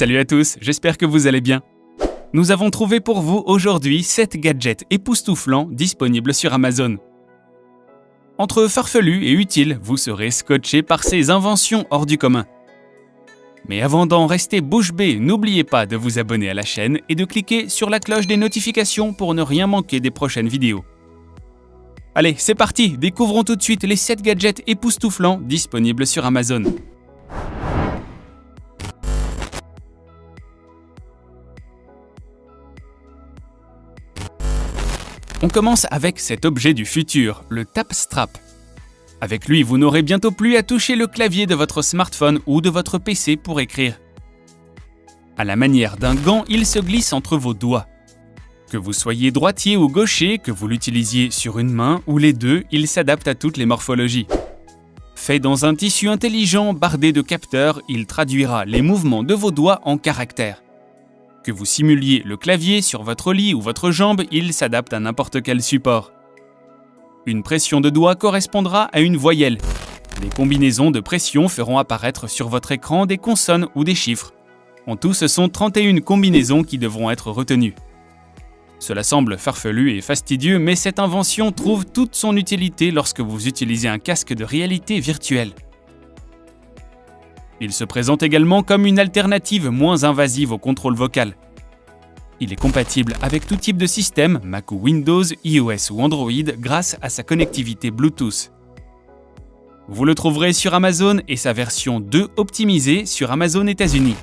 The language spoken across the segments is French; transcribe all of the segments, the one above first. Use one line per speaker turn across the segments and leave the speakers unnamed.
Salut à tous, j'espère que vous allez bien. Nous avons trouvé pour vous aujourd'hui 7 gadgets époustouflants disponibles sur Amazon. Entre farfelus et utiles, vous serez scotché par ces inventions hors du commun. Mais avant d'en rester bouche bée, n'oubliez pas de vous abonner à la chaîne et de cliquer sur la cloche des notifications pour ne rien manquer des prochaines vidéos. Allez, c'est parti, découvrons tout de suite les 7 gadgets époustouflants disponibles sur Amazon. On commence avec cet objet du futur, le Tapstrap. Avec lui, vous n'aurez bientôt plus à toucher le clavier de votre smartphone ou de votre PC pour écrire. À la manière d'un gant, il se glisse entre vos doigts. Que vous soyez droitier ou gaucher, que vous l'utilisiez sur une main ou les deux, il s'adapte à toutes les morphologies. Fait dans un tissu intelligent bardé de capteurs, il traduira les mouvements de vos doigts en caractères. Que vous simuliez le clavier sur votre lit ou votre jambe, il s'adapte à n'importe quel support. Une pression de doigt correspondra à une voyelle. Des combinaisons de pression feront apparaître sur votre écran des consonnes ou des chiffres. En tout, ce sont 31 combinaisons qui devront être retenues. Cela semble farfelu et fastidieux, mais cette invention trouve toute son utilité lorsque vous utilisez un casque de réalité virtuelle. Il se présente également comme une alternative moins invasive au contrôle vocal. Il est compatible avec tout type de système, Mac ou Windows, iOS ou Android, grâce à sa connectivité Bluetooth. Vous le trouverez sur Amazon et sa version 2 optimisée sur Amazon États-Unis.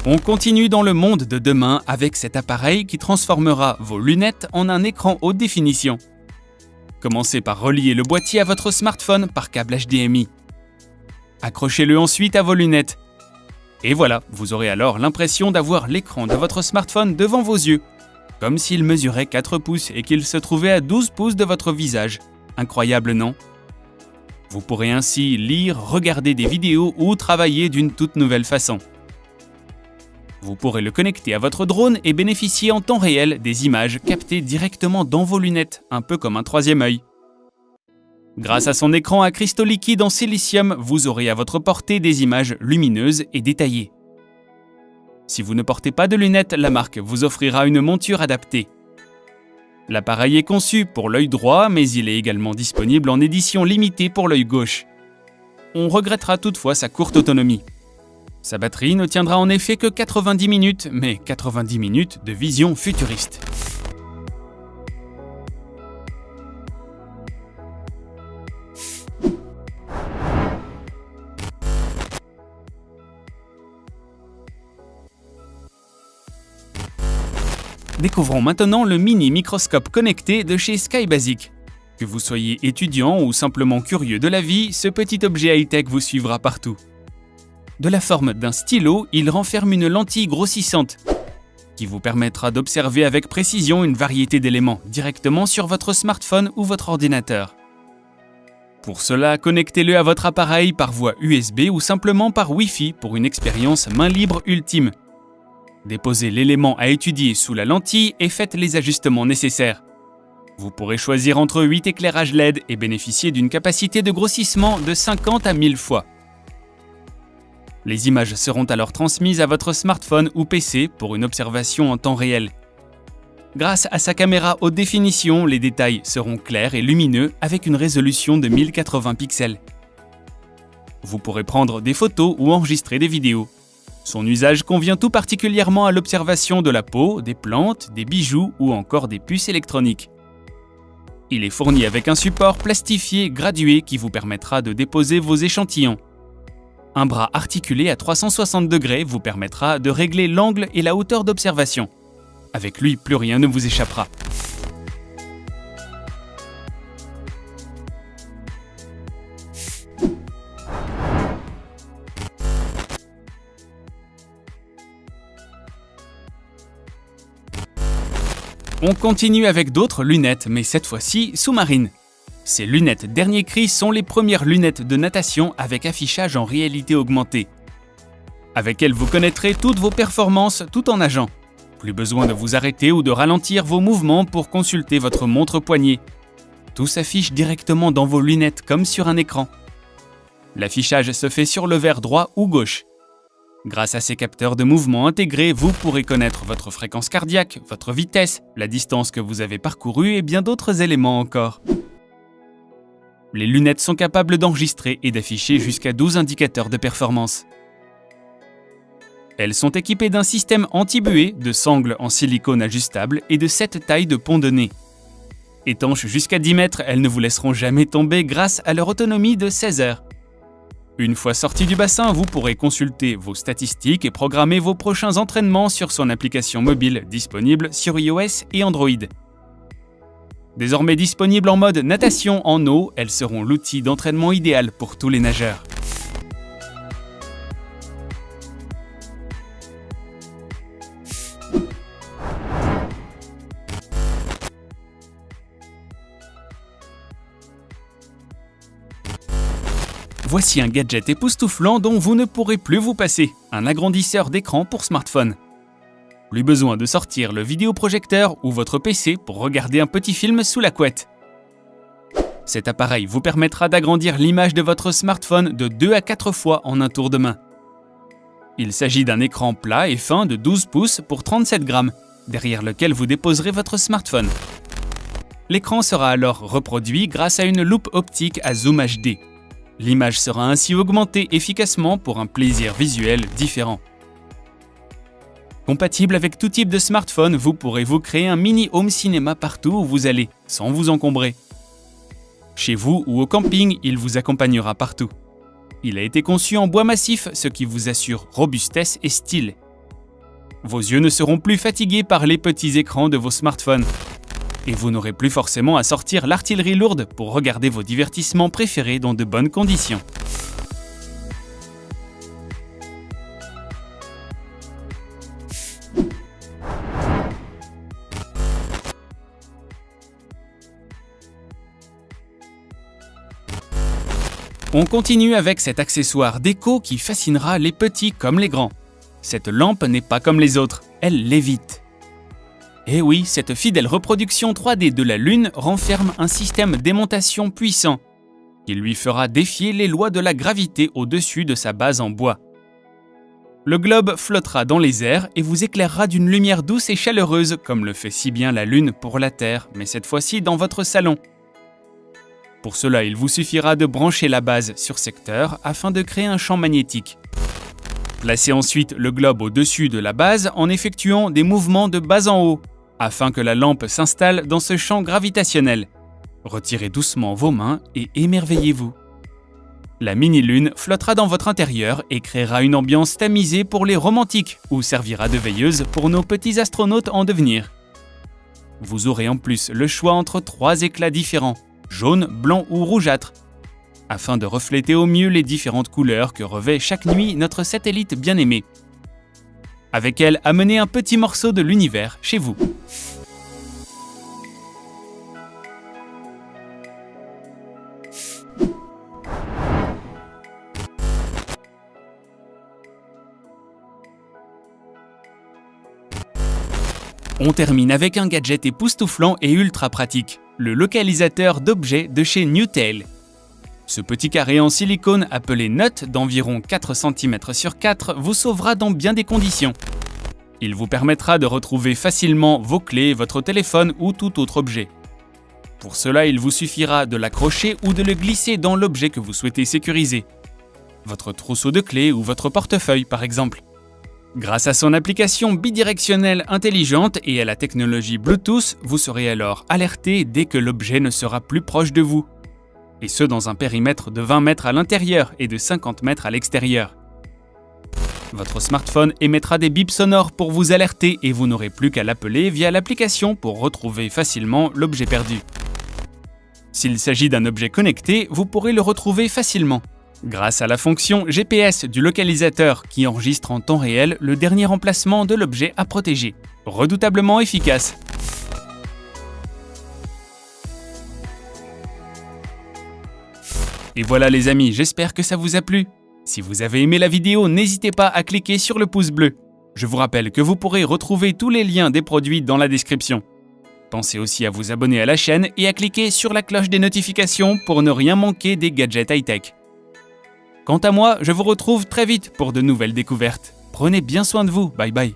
On continue dans le monde de demain avec cet appareil qui transformera vos lunettes en un écran haute définition. Commencez par relier le boîtier à votre smartphone par câble HDMI. Accrochez-le ensuite à vos lunettes. Et voilà, vous aurez alors l'impression d'avoir l'écran de votre smartphone devant vos yeux, comme s'il mesurait 4 pouces et qu'il se trouvait à 12 pouces de votre visage. Incroyable, non ? Vous pourrez ainsi lire, regarder des vidéos ou travailler d'une toute nouvelle façon. Vous pourrez le connecter à votre drone et bénéficier en temps réel des images captées directement dans vos lunettes, un peu comme un troisième œil. Grâce à son écran à cristaux liquides en silicium, vous aurez à votre portée des images lumineuses et détaillées. Si vous ne portez pas de lunettes, la marque vous offrira une monture adaptée. L'appareil est conçu pour l'œil droit, mais il est également disponible en édition limitée pour l'œil gauche. On regrettera toutefois sa courte autonomie. Sa batterie ne tiendra en effet que 90 minutes, mais 90 minutes de vision futuriste. Découvrons maintenant le mini microscope connecté de chez SkyBasic. Que vous soyez étudiant ou simplement curieux de la vie, ce petit objet high-tech vous suivra partout. De la forme d'un stylo, il renferme une lentille grossissante qui vous permettra d'observer avec précision une variété d'éléments directement sur votre smartphone ou votre ordinateur. Pour cela, connectez-le à votre appareil par voie USB ou simplement par Wi-Fi pour une expérience main libre ultime. Déposez l'élément à étudier sous la lentille et faites les ajustements nécessaires. Vous pourrez choisir entre 8 éclairages LED et bénéficier d'une capacité de grossissement de 50 à 1000 fois. Les images seront alors transmises à votre smartphone ou PC pour une observation en temps réel. Grâce à sa caméra haute définition, les détails seront clairs et lumineux avec une résolution de 1080 pixels. Vous pourrez prendre des photos ou enregistrer des vidéos. Son usage convient tout particulièrement à l'observation de la peau, des plantes, des bijoux ou encore des puces électroniques. Il est fourni avec un support plastifié gradué qui vous permettra de déposer vos échantillons. Un bras articulé à 360 degrés vous permettra de régler l'angle et la hauteur d'observation. Avec lui, plus rien ne vous échappera. On continue avec d'autres lunettes, mais cette fois-ci sous-marines. Ces lunettes dernier cri sont les premières lunettes de natation avec affichage en réalité augmentée. Avec elle, vous connaîtrez toutes vos performances tout en nageant. Plus besoin de vous arrêter ou de ralentir vos mouvements pour consulter votre montre poignet. Tout s'affiche directement dans vos lunettes comme sur un écran. L'affichage se fait sur le verre droit ou gauche. Grâce à ces capteurs de mouvement intégrés, vous pourrez connaître votre fréquence cardiaque, votre vitesse, la distance que vous avez parcourue et bien d'autres éléments encore. Les lunettes sont capables d'enregistrer et d'afficher jusqu'à 12 indicateurs de performance. Elles sont équipées d'un système anti-buée, de sangles en silicone ajustable et de 7 tailles de pont de nez. Étanches jusqu'à 10 mètres, elles ne vous laisseront jamais tomber grâce à leur autonomie de 16 heures. Une fois sorti du bassin, vous pourrez consulter vos statistiques et programmer vos prochains entraînements sur son application mobile disponible sur iOS et Android. Désormais disponibles en mode natation en eau, elles seront l'outil d'entraînement idéal pour tous les nageurs. Voici un gadget époustouflant dont vous ne pourrez plus vous passer, un agrandisseur d'écran pour smartphone. Plus besoin de sortir le vidéoprojecteur ou votre PC pour regarder un petit film sous la couette. Cet appareil vous permettra d'agrandir l'image de votre smartphone de 2 à 4 fois en un tour de main. Il s'agit d'un écran plat et fin de 12 pouces pour 37 grammes, derrière lequel vous déposerez votre smartphone. L'écran sera alors reproduit grâce à une loupe optique à zoom HD. L'image sera ainsi augmentée efficacement pour un plaisir visuel différent. Compatible avec tout type de smartphone, vous pourrez vous créer un mini home cinéma partout où vous allez, sans vous encombrer. Chez vous ou au camping, il vous accompagnera partout. Il a été conçu en bois massif, ce qui vous assure robustesse et style. Vos yeux ne seront plus fatigués par les petits écrans de vos smartphones. Et vous n'aurez plus forcément à sortir l'artillerie lourde pour regarder vos divertissements préférés dans de bonnes conditions. On continue avec cet accessoire déco qui fascinera les petits comme les grands. Cette lampe n'est pas comme les autres, elle lévite. Et oui, cette fidèle reproduction 3D de la Lune renferme un système d'aimantation puissant qui lui fera défier les lois de la gravité au-dessus de sa base en bois. Le globe flottera dans les airs et vous éclairera d'une lumière douce et chaleureuse comme le fait si bien la Lune pour la Terre, mais cette fois-ci dans votre salon. Pour cela, il vous suffira de brancher la base sur secteur afin de créer un champ magnétique. Placez ensuite le globe au-dessus de la base en effectuant des mouvements de bas en haut, afin que la lampe s'installe dans ce champ gravitationnel. Retirez doucement vos mains et émerveillez-vous. La mini-lune flottera dans votre intérieur et créera une ambiance tamisée pour les romantiques ou servira de veilleuse pour nos petits astronautes en devenir. Vous aurez en plus le choix entre 3 éclats différents, jaune, blanc ou rougeâtre, afin de refléter au mieux les différentes couleurs que revêt chaque nuit notre satellite bien-aimé. Avec elle, amenez un petit morceau de l'univers chez vous. On termine avec un gadget époustouflant et ultra pratique, le localisateur d'objets de chez Newtail. Ce petit carré en silicone appelé Nut d'environ 4 cm sur 4 vous sauvera dans bien des conditions. Il vous permettra de retrouver facilement vos clés, votre téléphone ou tout autre objet. Pour cela, il vous suffira de l'accrocher ou de le glisser dans l'objet que vous souhaitez sécuriser. Votre trousseau de clés ou votre portefeuille par exemple. Grâce à son application bidirectionnelle intelligente et à la technologie Bluetooth, vous serez alors alerté dès que l'objet ne sera plus proche de vous. Et ce dans un périmètre de 20 mètres à l'intérieur et de 50 mètres à l'extérieur. Votre smartphone émettra des bips sonores pour vous alerter et vous n'aurez plus qu'à l'appeler via l'application pour retrouver facilement l'objet perdu. S'il s'agit d'un objet connecté, vous pourrez le retrouver facilement, grâce à la fonction GPS du localisateur qui enregistre en temps réel le dernier emplacement de l'objet à protéger. Redoutablement efficace. Et voilà les amis, j'espère que ça vous a plu. Si vous avez aimé la vidéo, n'hésitez pas à cliquer sur le pouce bleu. Je vous rappelle que vous pourrez retrouver tous les liens des produits dans la description. Pensez aussi à vous abonner à la chaîne et à cliquer sur la cloche des notifications pour ne rien manquer des gadgets high-tech. Quant à moi, je vous retrouve très vite pour de nouvelles découvertes. Prenez bien soin de vous, bye bye.